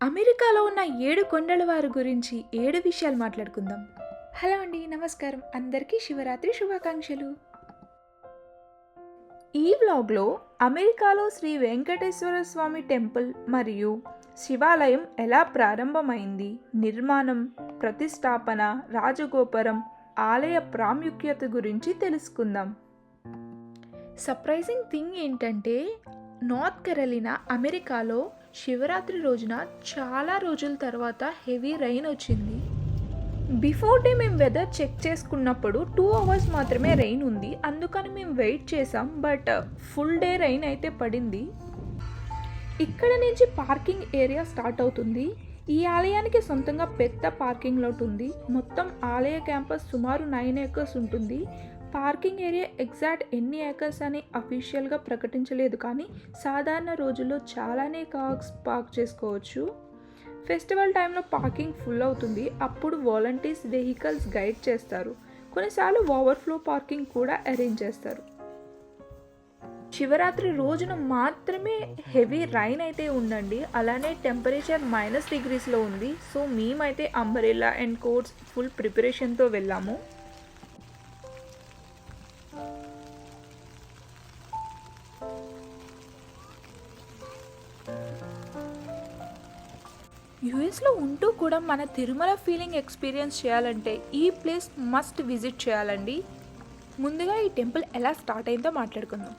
అమెరికాలో ఉన్న 7 కొండల వారి గురించి 7 విషయాలు మాట్లాడుకుందాం. హలో అండి, నమస్కారం. అందరికీ శివరాత్రి శుభాకాంక్షలు. ఈ వ్లాగ్లో అమెరికాలో శ్రీ వెంకటేశ్వర స్వామి టెంపుల్ మరియు శివాలయం ఎలా ప్రారంభమైంది, నిర్మాణం, ప్రతిష్టాపన, రాజగోపురం, ఆలయ ప్రాముఖ్యత గురించి తెలుసుకుందాం. సర్ప్రైజింగ్ థింగ్ ఏంటంటే నార్త్ కెరోలినా అమెరికాలో శివరాత్రి రోజున చాలా రోజుల తర్వాత హెవీ రైన్ వచ్చింది. బిఫోర్ డే మేము వెదర్ చెక్ చేసుకున్నప్పుడు 2 అవర్స్ మాత్రమే రైన్ ఉంది, అందుకని మేము వెయిట్ చేసాం. బట్ ఫుల్ డే రైన్ అయితే పడింది. ఇక్కడ నుంచి పార్కింగ్ ఏరియా స్టార్ట్ అవుతుంది. ఈ ఆలయానికి సొంతంగా పెద్ద పార్కింగ్ లాట్ ఉంది. మొత్తం ఆలయ క్యాంపస్ సుమారు 9 ఏకర్స్ ఉంటుంది. పార్కింగ్ ఏరియా ఎగ్జాక్ట్ ఎన్ని ఏకర్స్ అని అఫీషియల్గా ప్రకటించలేదు, కానీ సాధారణ రోజుల్లో చాలానే కార్స్ పార్క్ చేసుకోవచ్చు. ఫెస్టివల్ టైంలో పార్కింగ్ ఫుల్ అవుతుంది. అప్పుడు వాలంటీర్స్ వెహికల్స్ గైడ్ చేస్తారు. కొన్నిసార్లు ఓవర్ఫ్లో పార్కింగ్ కూడా అరేంజ్ చేస్తారు. శివరాత్రి రోజున మాత్రమే హెవీ రైన్ అయితే ఉండండి. అలానే టెంపరేచర్ -డిగ్రీస్లో ఉంది. సో మేమైతే అంబ్రెల్లా అండ్ కోట్స్ ఫుల్ ప్రిపరేషన్తో వెళ్ళాము. యుఎస్లో ఉంటూ కూడా మన తిరుమల ఫీలింగ్ ఎక్స్పీరియన్స్ చేయాలంటే ఈ ప్లేస్ మస్ట్ విజిట్ చేయాలండి. ముందుగా ఈ టెంపుల్ ఎలా స్టార్ట్ అయిందో మాట్లాడుకుందాం.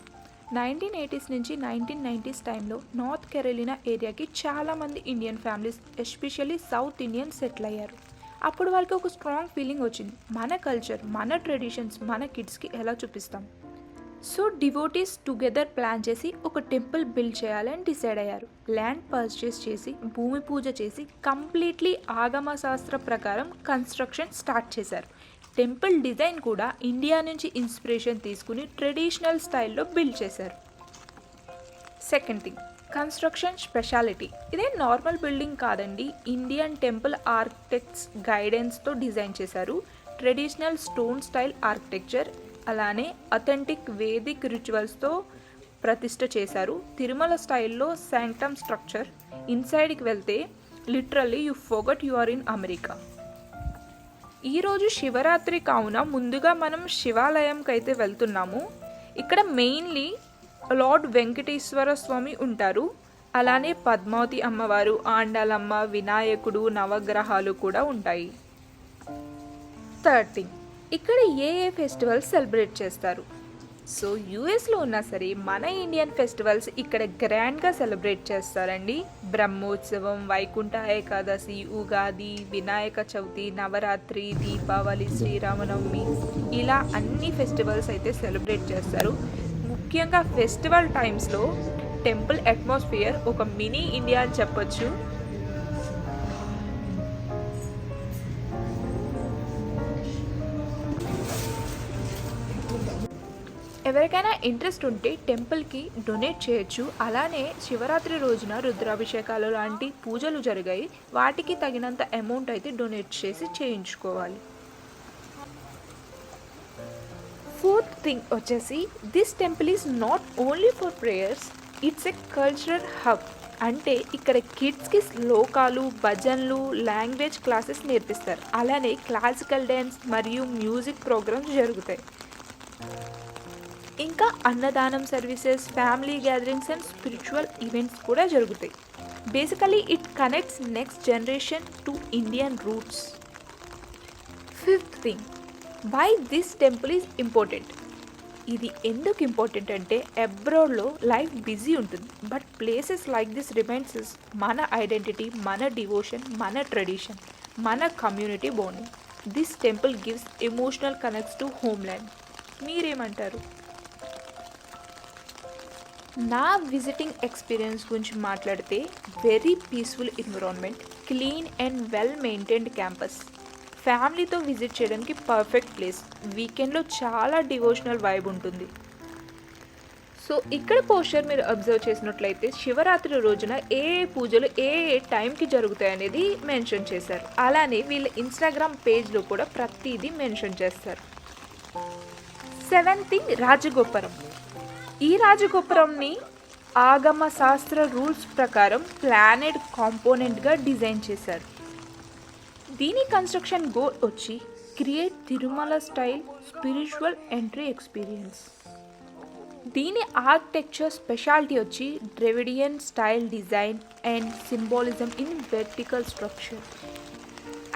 1980s నుంచి 1990s టైంలో నార్త్ కెరోలినా ఏరియాకి చాలామంది Indian families, especially south Indian settle అయ్యారు. అప్పుడు వాళ్ళకి ఒక స్ట్రాంగ్ ఫీలింగ్ వచ్చింది, మన కల్చర్, మన ట్రెడిషన్స్ మన కిడ్స్కి ఎలా చూపిస్తాం. సో డివోటీస్ టుగెదర్ ప్లాన్ చేసి ఒక టెంపుల్ బిల్డ్ చేయాలని డిసైడ్ అయ్యారు. ల్యాండ్ పర్చేస్ చేసి, భూమి పూజ చేసి, కంప్లీట్లీ ఆగమ శాస్త్ర ప్రకారం కన్స్ట్రక్షన్ స్టార్ట్ చేశారు. టెంపుల్ డిజైన్ కూడా ఇండియా నుంచి ఇన్స్పిరేషన్ తీసుకుని ట్రెడిషనల్ స్టైల్లో బిల్డ్ చేశారు. Second thing, construction speciality. ఇదే నార్మల్ బిల్డింగ్ కాదండి. ఇండియన్ టెంపుల్ ఆర్కిటెక్ట్స్ గైడెన్స్తో డిజైన్ చేశారు. ట్రెడిషనల్ స్టోన్ స్టైల్ ఆర్కిటెక్చర్, అలానే అథెంటిక్ వేదిక్ రిచువల్స్తో ప్రతిష్ఠ చేశారు. తిరుమల స్టైల్లో శాంక్టమ్ స్ట్రక్చర్. ఇన్సైడ్కి వెళ్తే literally you forget you are in America. ఈరోజు శివరాత్రి కావున ముందుగా మనం శివాలయంకి అయితే వెళ్తున్నాము. ఇక్కడ మెయిన్లీ లార్డ్ వెంకటేశ్వర స్వామి ఉంటారు. అలానే పద్మావతి అమ్మవారు, ఆండాలమ్మ, వినాయకుడు, నవగ్రహాలు కూడా ఉంటాయి. థర్డ్ థింగ్, ఇక్కడ ఏ ఫెస్టివల్స్ సెలబ్రేట్ చేస్తారు. సో యూఎస్లో ఉన్నా సరే మన ఇండియన్ ఫెస్టివల్స్ ఇక్కడ గ్రాండ్గా సెలబ్రేట్ చేస్తారండి. బ్రహ్మోత్సవం, వైకుంఠ ఏకాదశి, ఉగాది, వినాయక చవితి, నవరాత్రి, దీపావళి, శ్రీరామనవమి, ఇలా అన్ని ఫెస్టివల్స్ అయితే సెలబ్రేట్ చేస్తారు. ముఖ్యంగా ఫెస్టివల్ టైమ్స్లో టెంపుల్ అట్మాస్ఫియర్ ఒక మినీ ఇండియా అని చెప్పొచ్చు. ఎవరికైనా ఇంట్రెస్ట్ ఉంటే టెంపుల్కి డొనేట్ చేయొచ్చు. అలానే శివరాత్రి రోజున రుద్రాభిషేకాలు లాంటి పూజలు జరిగాయి. వాటికి తగినంత అమౌంట్ అయితే డొనేట్ చేసి చేయించుకోవాలి. ఫోర్త్ థింగ్ వచ్చేసి, this temple is not only for prayers, it's a cultural hub. అంటే ఇక్కడ కిడ్స్కి శ్లోకాలు, భజన్లు, లాంగ్వేజ్ క్లాసెస్ నేర్పిస్తారు. అలానే క్లాసికల్ డ్యాన్స్ మరియు మ్యూజిక్ ప్రోగ్రామ్స్ జరుగుతాయి. ఇంకా అన్నదానం services, family gatherings and spiritual events కూడా జరుగుతాయి. Basically it connects next generation to Indian roots. Fifth thing, why this temple is important. ఇది ఎందుకు ఇంపార్టెంట్ అంటే అబ్రాడ్లో లైఫ్ బిజీ ఉంటుంది, but places like this reminds మన ఐడెంటిటీ, మన డివోషన్, మన ట్రెడిషన్, మన community bonding. This temple gives emotional connects to homeland. మీరేమంటారు? నా విజిటింగ్ ఎక్స్పీరియన్స్ గురించి మాట్లాడితే, very peaceful environment, clean and well maintained campus, ఫ్యామిలీతో విజిట్ చేయడానికి పర్ఫెక్ట్ ప్లేస్. వీకెండ్లో చాలా డివోషనల్ వైబ్ ఉంటుంది. సో ఇక్కడ పోస్టర్ మీరు అబ్జర్వ్ చేసినట్లయితే శివరాత్రి రోజున ఏ పూజలు ఏ టైంకి జరుగుతాయి అనేది మెన్షన్ చేశారు. అలానే వీళ్ళ ఇన్స్టాగ్రామ్ పేజ్లో కూడా ప్రతిదీ మెన్షన్ చేస్తారు. Seventh thing, rajagopuram. ఈ రాజగోపురంని ఆగమ శాస్త్ర రూల్స్ ప్రకారం ప్లానెట్ కాంపోనెంట్గా డిజైన్ చేశారు. దీని కన్స్ట్రక్షన్ గోల్ వచ్చి create Tirumala style spiritual entry experience. దీని ఆర్కిటెక్చర్ స్పెషాలిటీ వచ్చి Dravidian style design and symbolism in vertical structure.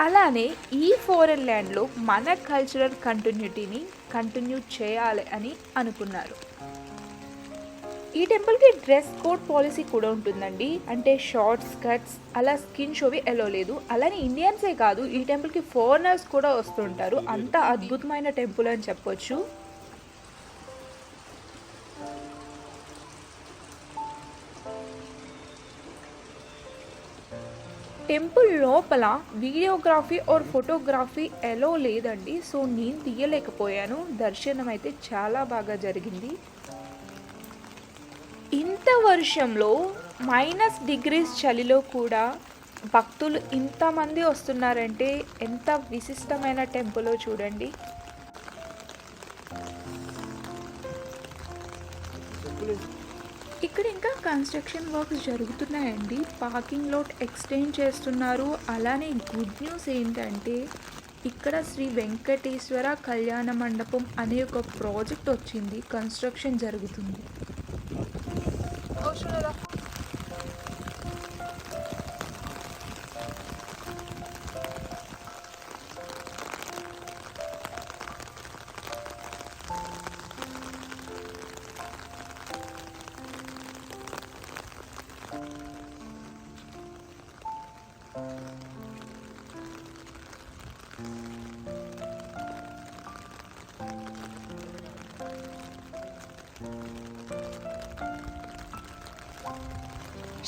అలానే ఈ ఫారెన్ ల్యాండ్లో మన కల్చరల్ కంటిన్యూటీని కంటిన్యూ చేయాలి అని అనుకున్నారు. ఈ టెంపుల్కి డ్రెస్ కోడ్ పాలసీ కూడా ఉంటుందండి. అంటే షార్ట్స్, స్కర్ట్స్, అలా స్కిన్ షోవి ఎలో లేదు. అలానే ఇండియన్సే కాదు, ఈ టెంపుల్కి ఫారినర్స్ కూడా వస్తుంటారు. అంత అద్భుతమైన టెంపుల్ అని చెప్పొచ్చు. టెంపుల్ లోపల వీడియోగ్రఫీ ఆర్ ఫోటోగ్రఫీ ఎలో లేదండి. సో నేను తీయలేకపోయాను. దర్శనం అయితే చాలా బాగా జరిగింది. ఇంత వర్షంలో -డిగ్రీస్ చలిలో కూడా భక్తులు ఇంతమంది వస్తున్నారంటే ఎంత విశిష్టమైన టెంపులో చూడండి. ఇక్కడ ఇంకా కన్స్ట్రక్షన్ వర్క్స్ జరుగుతున్నాయండి. పార్కింగ్ లాట్ ఎక్స్టెండ్ చేస్తున్నారు. అలానే గుడ్ న్యూస్ ఏంటంటే ఇక్కడ శ్రీ వెంకటేశ్వర కళ్యాణ మండపం అనే ఒక ప్రాజెక్ట్ వచ్చింది. కన్స్ట్రక్షన్ జరుగుతుంది.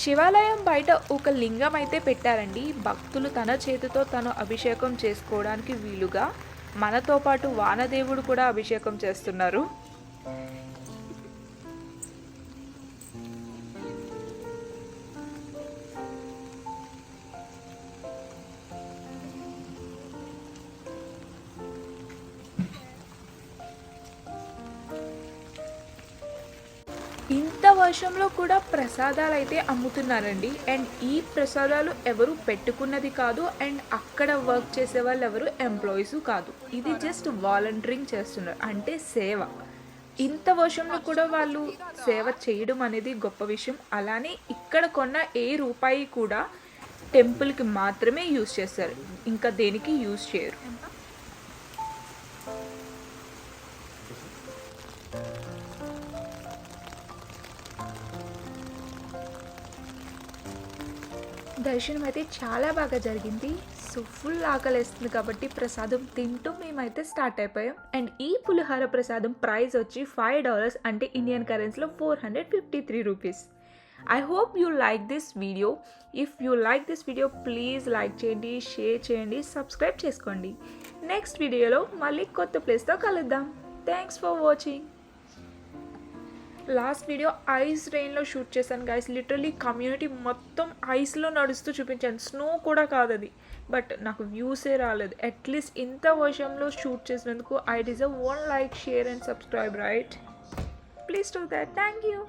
శివాలయం బయట ఒక లింగం అయితే పెట్టారండి. భక్తులు తన చేతితో తను అభిషేకం చేసుకోవడానికి వీలుగా. మనతో పాటు వానదేవుడు కూడా అభిషేకం చేస్తున్నారు. ఇంత వర్షంలో కూడా ప్రసాదాలు అయితే అమ్ముతున్నారండి. అండ్ ఈ ప్రసాదాలు ఎవరు పెట్టుకున్నది కాదు. అండ్ అక్కడ వర్క్ చేసే వాళ్ళు ఎవరు ఎంప్లాయీస్ కాదు. ఇది జస్ట్ వాలంటీరింగ్ చేస్తున్నారు, అంటే సేవ. ఇంత వర్షంలో కూడా వాళ్ళు సేవ చేయడం అనేది గొప్ప విషయం. అలానే ఇక్కడ కొన్న ఏ రూపాయి కూడా టెంపుల్కి మాత్రమే యూజ్ చేస్తారు, ఇంకా దేనికి యూజ్ చేయరు. దర్శనం అయితే చాలా బాగా జరిగింది. సో ఫుల్ ఆకలేస్తుంది కాబట్టి ప్రసాదం తింటూ మేమైతే స్టార్ట్ అయిపోయాం. అండ్ ఈ పులిహార ప్రసాదం ప్రైస్ వచ్చి $5, అంటే ఇండియన్ కరెన్సీలో 453 rupees. I hope you like this video. If you like this video please like చేయండి, షేర్ చేయండి, సబ్స్క్రైబ్ చేసుకోండి. నెక్స్ట్ వీడియోలో మళ్ళీ కొత్త ప్లేస్తో కలుద్దాం. Thanks for watching. Last video ice రెయిన్లో షూట్ చేశాను గైస్. లిటరలీ కమ్యూనిటీ మొత్తం ఐస్లో నడుస్తూ చూపించాను. స్నో కూడా కాదు అది, బట్ నాకు వ్యూసే రాలేదు. అట్లీస్ట్ ఇంత వర్షంలో షూట్ చేసినందుకు I deserve 1 like, share and subscribe, right? Please do that. Thank you.